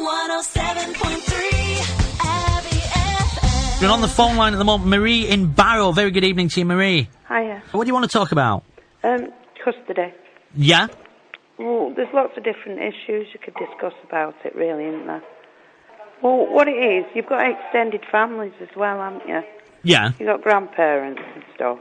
107.3 Abbey FMs. We're on the phone line at the moment. Marie in Barrow. Very good evening to you, Marie. Hiya. What do you want to talk about? Custody. Yeah? Well, there's lots of different issues you could discuss about it, really, isn't there? Well, what it is, you've got extended families as well, haven't you? Yeah. You've got grandparents and stuff.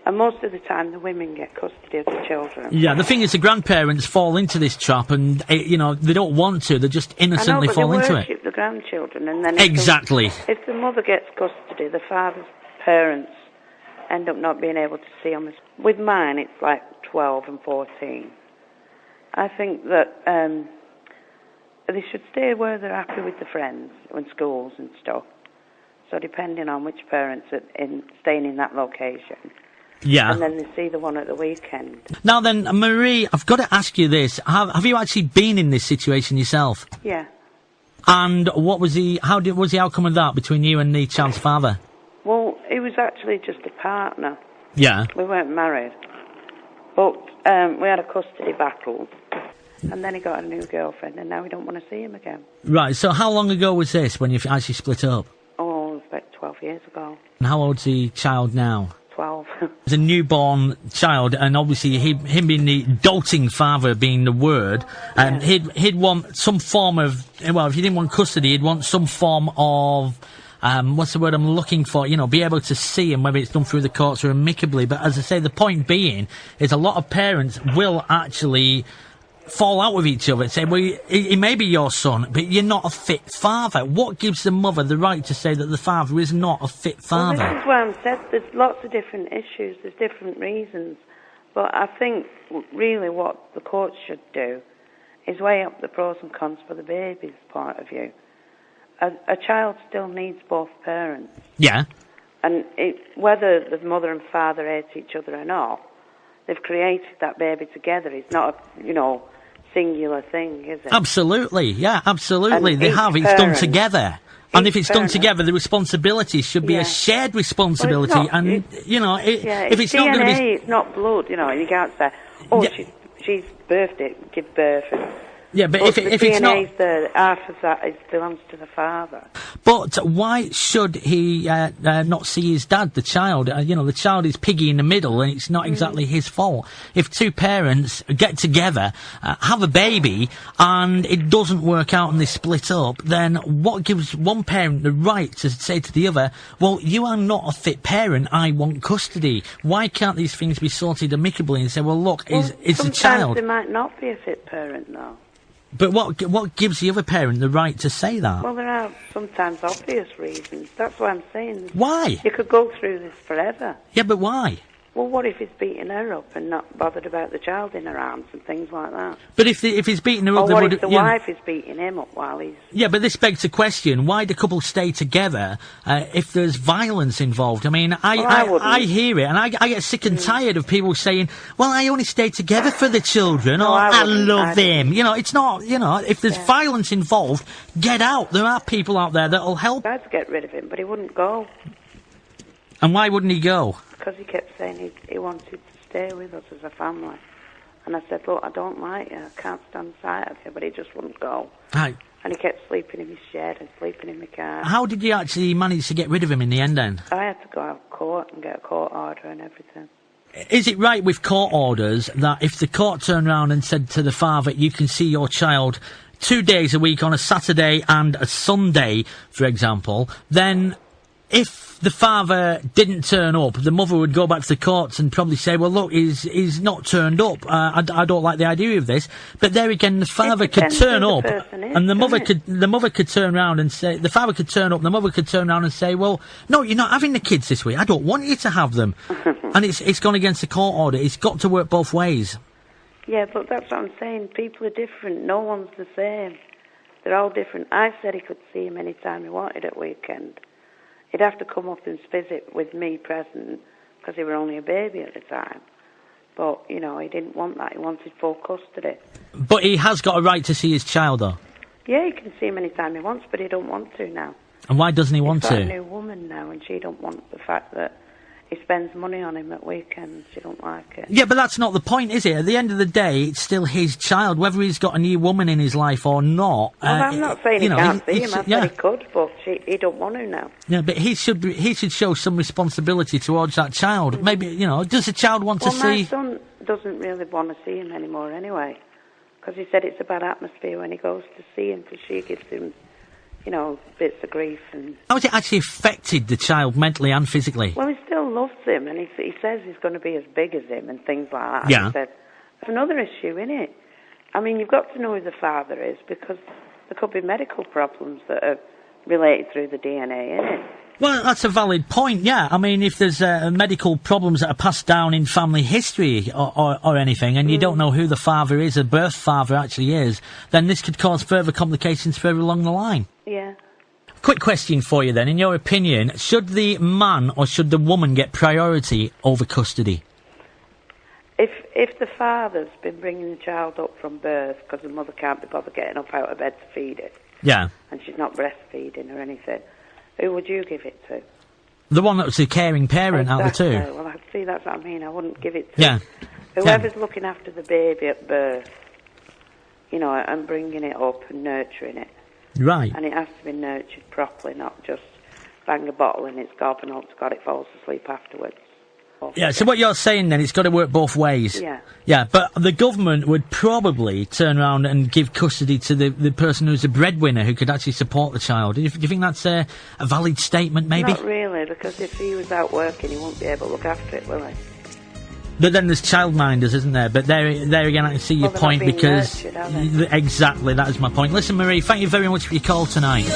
And most of the time, the women get custody of the children. Yeah, the thing is, the grandparents fall into this trap and, they don't want to. They just innocently fall into it. They worship the grandchildren. And then Exactly. If the mother gets custody, the father's parents end up not being able to see them. With mine, it's like 12 and 14. I think that they should stay where they're happy with the friends and schools and stuff. So depending on which parents are staying in that location. Yeah. And then they see the one at the weekend. Now then, Marie, I've got to ask you this. Have you actually been in this situation yourself? Yeah. And what was the outcome of that between you and the child's father? Well, he was actually just a partner. Yeah. We weren't married. But we had a custody battle. And then he got a new girlfriend, and now we don't want to see him again. Right, so how long ago was this, when you actually split up? Oh, it was about 12 years ago. And how old's the child now? 12. As a newborn child, and obviously him being the doting father being the word, and he'd want some form of, well, if he didn't want custody, he'd want some form of, what's the word I'm looking for, be able to see him, whether it's done through the courts or amicably. But as I say, the point being is a lot of parents will actually fall out with each other and say, well, he may be your son, but you're not a fit father. What gives the mother the right to say that the father is not a fit father? Well, this is why I'm said there's lots of different issues, there's different reasons. But I think really what the courts should do is weigh up the pros and cons for the baby's point of view. A child still needs both parents. Yeah. And whether the mother and father hate each other or not, they've created that baby together. It's not a, singular thing, is it? Absolutely, yeah, absolutely. And they have. It's done together. And if it's done together, the responsibility should be a shared responsibility. Well, and, if it's DNA, not going to be... it's not blood, and you can't say, she's birthed it, give birth. Yeah, but if it's not... half of that belongs to the father. But why should he not see his dad, the child? The child is piggy in the middle, and it's not exactly his fault. If two parents get together, have a baby, and it doesn't work out and they split up, then what gives one parent the right to say to the other, well, you are not a fit parent, I want custody? Why can't these things be sorted amicably and say, well, look, it's a child... Sometimes they might not be a fit parent, though. But what gives the other parent the right to say that? Well, there are sometimes obvious reasons. That's what I'm saying. Why? You could go through this forever. Yeah, but why? Well, what if he's beating her up and not bothered about the child in her arms and things like that? But if he's beating her up... Or what if the wife is beating him up while he's... Yeah, but this begs the question, why do couples stay together if there's violence involved? I mean, I hear it, and I get sick and tired of people saying, well, I only stay together for the children, or I love them. It's not, if there's violence involved, get out. There are people out there that'll help. I tried to get rid of him, but he wouldn't go. And why wouldn't he go? Because he kept saying he wanted to stay with us as a family. And I said, look, I don't like you. I can't stand the sight of you. But he just wouldn't go. Right. And he kept sleeping in his shed and sleeping in my car. How did you actually manage to get rid of him in the end, then? I had to go out of court and get a court order and everything. Is it right with court orders that if the court turned around and said to the father, you can see your child 2 days a week on a Saturday and a Sunday, for example, then if the father didn't turn up, the mother would go back to the courts and probably say, well, look, he's not turned up. I don't like the idea of this. But there again, the father could turn up, and the mother could turn around and say, the father could turn up, the mother could turn around and say, well, no, you're not having the kids this week. I don't want you to have them. And it's gone against the court order. It's got to work both ways. Yeah, but that's what I'm saying. People are different. No one's the same. They're all different. I said he could see him any time he wanted at weekend. He'd have to come up and visit with me present because he was only a baby at the time. But, he didn't want that. He wanted full custody. But he has got a right to see his child, though? Yeah, he can see him any time he wants, but he don't want to now. And why doesn't he want to? He's got a new woman now, and she don't want the fact that he spends money on him at weekends. You don't like it. Yeah, but that's not the point, is it? At the end of the day, it's still his child, whether he's got a new woman in his life or not. Well, I'm not saying he can't see him. I yeah. said he could, but he don't want to now. Yeah, but he should show some responsibility towards that child. Maybe, does the child want to see... Well, my son doesn't really want to see him anymore anyway, because he said it's a bad atmosphere when he goes to see him, because she gives him, bits of grief. And how has it actually affected the child mentally and physically? Well, he still loves him, and he says he's going to be as big as him and things like that. Yeah. He said, it's another issue, isn't it? I mean, you've got to know who the father is, because there could be medical problems that are related through the DNA, isn't it? Well, that's a valid point, yeah. I mean, if there's medical problems that are passed down in family history or anything, and you don't know who the father is, the birth father actually is, then this could cause further complications further along the line. Yeah. Quick question for you then. In your opinion, should the man or should the woman get priority over custody? If the father's been bringing the child up from birth because the mother can't be bothered getting up out of bed to feed it, yeah, and she's not breastfeeding or anything, who would you give it to? The one that was a caring parent out of the two. Well, I'd see, that's what I mean. I wouldn't give it to whoever's looking after the baby at birth, and bringing it up and nurturing it. Right. And it has to be nurtured properly, not just bang a bottle in its gob and hope to God it falls asleep afterwards. Yeah, so what you're saying then, it's got to work both ways. Yeah. Yeah, but the government would probably turn around and give custody to the person who's the breadwinner who could actually support the child. Do you think that's a valid statement, maybe? Not really, because if he was out working, he won't be able to look after it, will he? But then there's childminders, isn't there? But there again, I can see your point, because... Nurtured, exactly, that is my point. Listen, Marie, thank you very much for your call tonight.